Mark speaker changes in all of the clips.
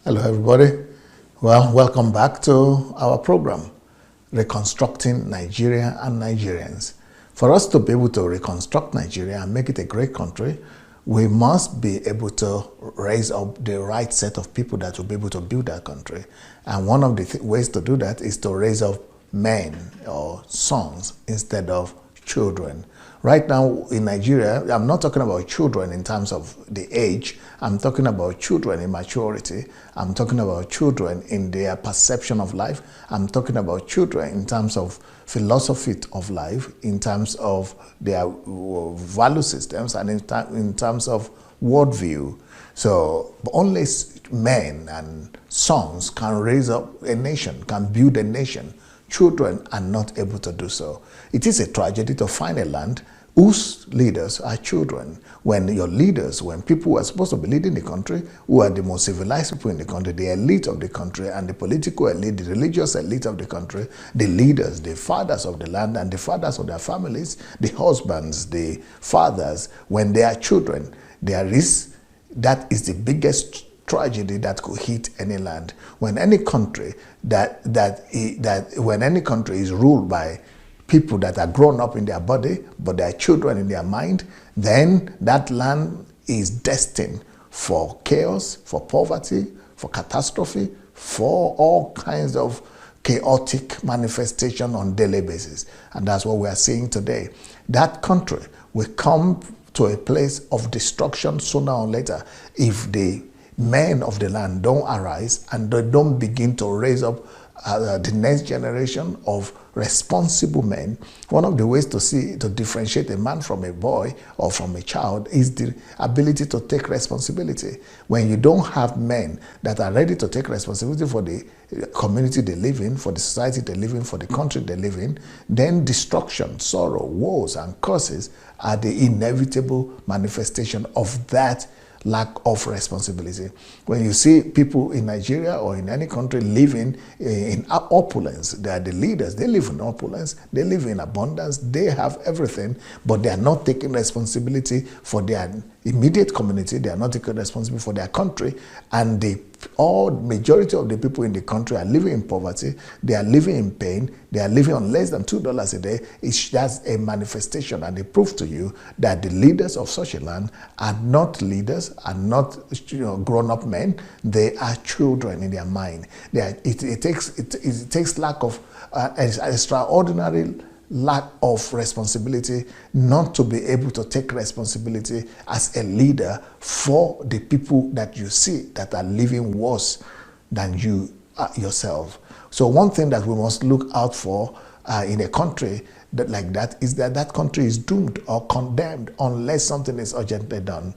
Speaker 1: Hello, everybody. Well, welcome back to our program, Reconstructing Nigeria and Nigerians. For us to be able to reconstruct Nigeria and make it a great country, we must be able to raise up the right set of people that will be able to build that country. And one of the ways to do that is to raise up men or sons instead of children. Right now in Nigeria, I'm not talking about children in terms of the age. I'm talking about children in maturity. I'm talking about children in their perception of life. I'm talking about children in terms of philosophy of life, in terms of their value systems, and in terms of worldview. So only men and sons can raise up a nation, can build a nation. Children are not able to do so. It is a tragedy to find a land whose leaders are children. When your leaders, when people who are supposed to be leading the country, who are the most civilized people in the country, the elite of the country, and the political elite, the religious elite of the country, the leaders, the fathers of the land, and the fathers of their families, the husbands, the fathers, when they are children, that is the biggest tragedy that could hit any land. When any country when any country is ruled by people that are grown up in their body, but they are children in their mind, then that land is destined for chaos, for poverty, for catastrophe, for all kinds of chaotic manifestation on a daily basis. And that's what we are seeing today. That country will come to a place of destruction sooner or later if the men of the land don't arise and they don't begin to raise up the next generation of responsible men. One of the ways to differentiate a man from a boy or from a child is the ability to take responsibility. When you don't have men that are ready to take responsibility for the community they live in, for the society they live in, for the country they live in, then destruction, sorrow, woes, and curses are the inevitable manifestation of that lack of responsibility. When you see people in Nigeria or in any country living in opulence, they are the leaders, they live in opulence, they live in abundance, they have everything, but they are not taking responsibility for their immediate community, they are not taking responsibility for their country, and the majority of the people in the country are living in poverty, they are living in pain, they are living on less than $2 a day. That's a manifestation and a proof to you that the leaders of such a land are not leaders, are not grown-up men, they are children in their mind. It takes lack of extraordinary lack of responsibility not to be able to take responsibility as a leader for the people that you see that are living worse than you yourself. So one thing that we must look out for in a country like that is that country is doomed or condemned unless something is urgently done.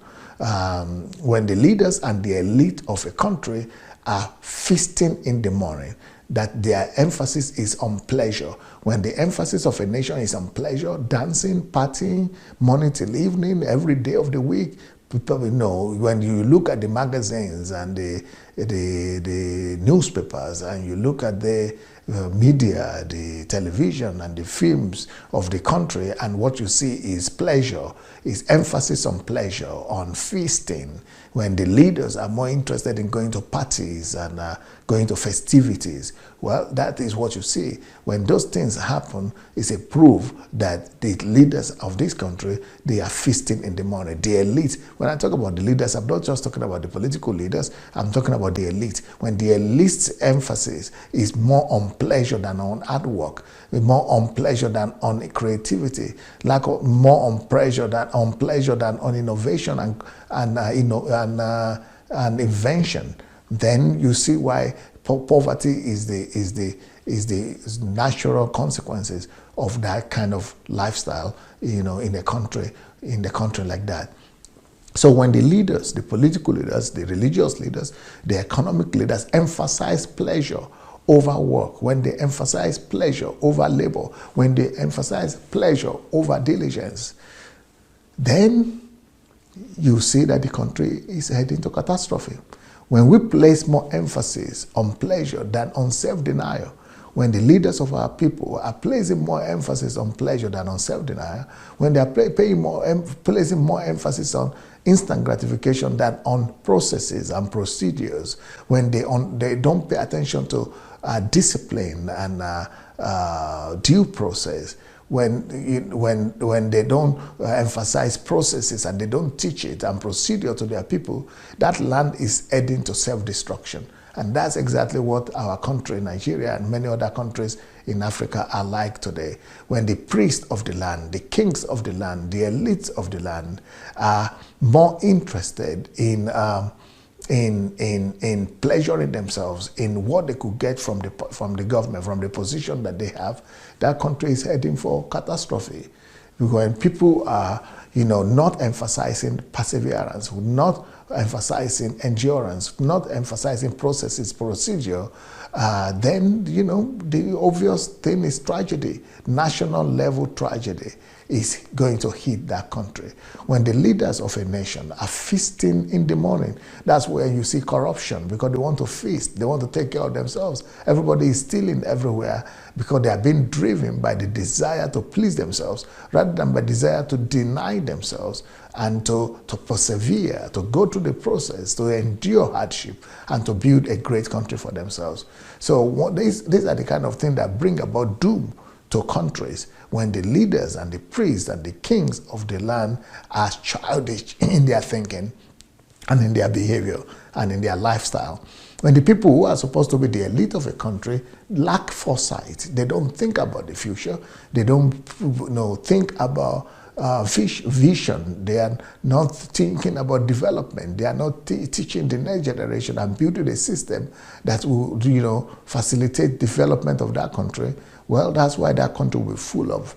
Speaker 1: When the leaders and the elite of a country are feasting in the morning, that their emphasis is on pleasure. When the emphasis of a nation is on pleasure, dancing, partying, morning till evening, every day of the week, people know. When you look at the magazines and the newspapers, and you look at the media, the television and the films of the country, and what you see is pleasure, is emphasis on pleasure, on feasting. When the leaders are more interested in going to parties and going to festivities, well, that is what you see. When those things happen, it's a proof that the leaders of this country, they are feasting in the morning. The elite, when I talk about the leaders, I'm not just talking about the political leaders, I'm talking about the elite. When the elite's emphasis is more on pleasure than on hard work, more on pleasure than on creativity, more on pleasure than on innovation and invention, then you see why poverty is the natural consequences of that kind of lifestyle, in a country like that. So when the leaders, the political leaders, the religious leaders, the economic leaders emphasize pleasure over work, when they emphasize pleasure over labor, when they emphasize pleasure over diligence, then you see that the country is heading to catastrophe. When we place more emphasis on pleasure than on self-denial, when the leaders of our people are placing more emphasis on pleasure than on self-denial, when they are placing more emphasis on instant gratification than on processes and procedures, when they don't pay attention to discipline and due process, when they don't emphasize processes and they don't teach it and procedure to their people, that land is heading to self-destruction. And that's exactly what our country, Nigeria, and many other countries in Africa are like today. When the priests of the land, the kings of the land, the elites of the land are more interested in pleasuring themselves in what they could get from the government, from the position that they have, that country is heading for catastrophe. When people are, not emphasizing perseverance, not emphasizing endurance, not emphasizing processes, procedure, then, the obvious thing is tragedy. National level tragedy is going to hit that country. When the leaders of a nation are feasting in the morning, that's where you see corruption, because they want to feast, they want to take care of themselves. Everybody is stealing everywhere because they are being driven by the desire to please themselves rather than by desire to deny themselves and to persevere, to go through the process, to endure hardship, and to build a great country for themselves. So these are the kind of things that bring about doom to countries, when the leaders and the priests and the kings of the land are childish in their thinking and in their behavior and in their lifestyle. When the people who are supposed to be the elite of a country lack foresight, they don't think about the future, they don't think about vision, they are not thinking about development, they are not teaching the next generation and building a system that will facilitate development of that country. Well, that's why that country will be full of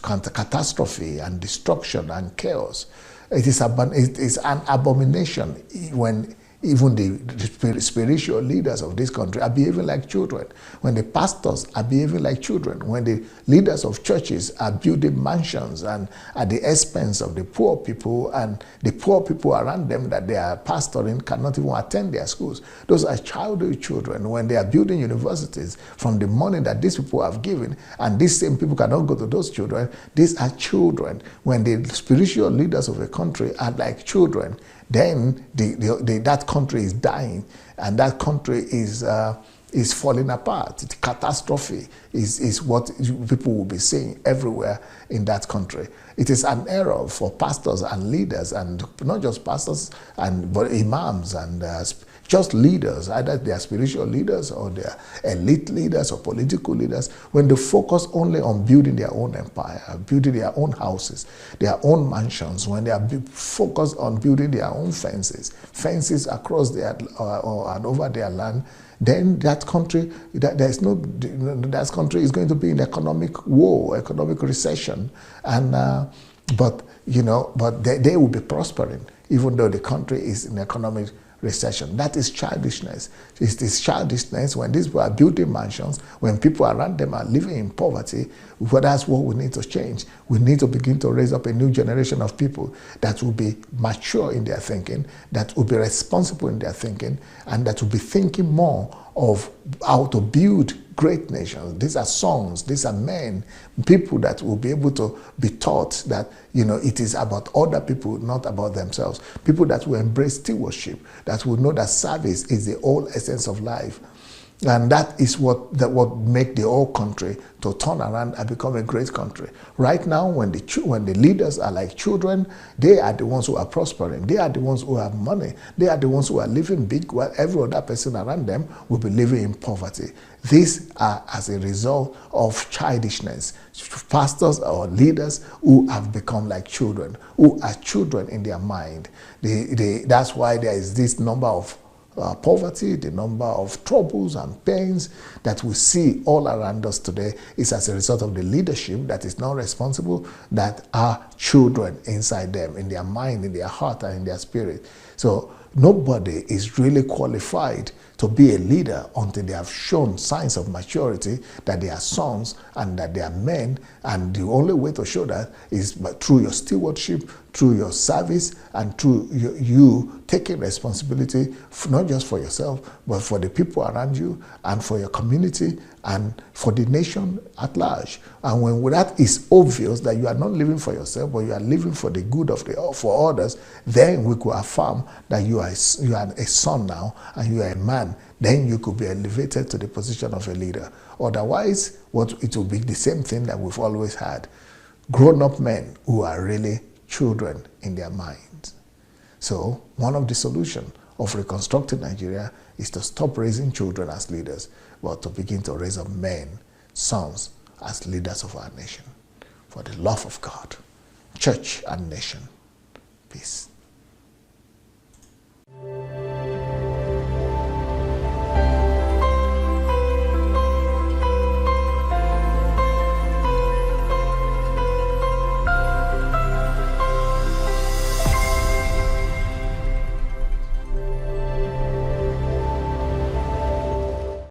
Speaker 1: catastrophe and destruction and chaos. It is an abomination when even the spiritual leaders of this country are behaving like children, when the pastors are behaving like children, when the leaders of churches are building mansions and at the expense of the poor people, and the poor people around them that they are pastoring cannot even attend their schools. Those are childish children. When they are building universities from the money that these people have given, and these same people cannot go to those children, these are children. When the spiritual leaders of a country are like children, then that country is dying, and that country is falling apart. The catastrophe is what people will be seeing everywhere in that country. It is an error for pastors and leaders, and not just pastors but imams and just leaders, either they are spiritual leaders or they are elite leaders or political leaders, when they focus only on building their own empire, building their own houses, their own mansions, when they are focused on building their own fences across their and over their land, then that country, that country is going to be in economic war, economic recession, and but they will be prospering even though the country is in economic recession. That is childishness. It is childishness when these people are building mansions, when people around them are living in poverty. Well, that's what we need to change. We need to begin to raise up a new generation of people that will be mature in their thinking, that will be responsible in their thinking, and that will be thinking more of how to build great nations. These are sons, these are men, people that will be able to be taught that it is about other people, not about themselves. People that will embrace stewardship, that will know that service is the whole essence of life. And that is what make the whole country to turn around and become a great country. Right now, when the leaders are like children, they are the ones who are prospering. They are the ones who have money. They are the ones who are living big, while every other person around them will be living in poverty. These are as a result of childishness. Pastors or leaders who have become like children, who are children in their mind. That's why there is this number of poverty, the number of troubles and pains that we see all around us today is as a result of the leadership that is not responsible, that are children inside them, in their mind, in their heart, and in their spirit. So nobody is really qualified to be a leader until they have shown signs of maturity, that they are sons and that they are men. And the only way to show that is through your stewardship, through your service, and through you taking responsibility, not just for yourself, but for the people around you and for your community and for the nation at large. And when that is obvious that you are not living for yourself, but you are living for the good of for others, then we could affirm that you are a son now and you are a man. Then you could be elevated to the position of a leader. Otherwise, it will be the same thing that we've always had. Grown-up men who are really children in their minds. So one of the solutions of reconstructing Nigeria is to stop raising children as leaders, but to begin to raise up men, sons, as leaders of our nation. For the love of God, church and nation. Peace.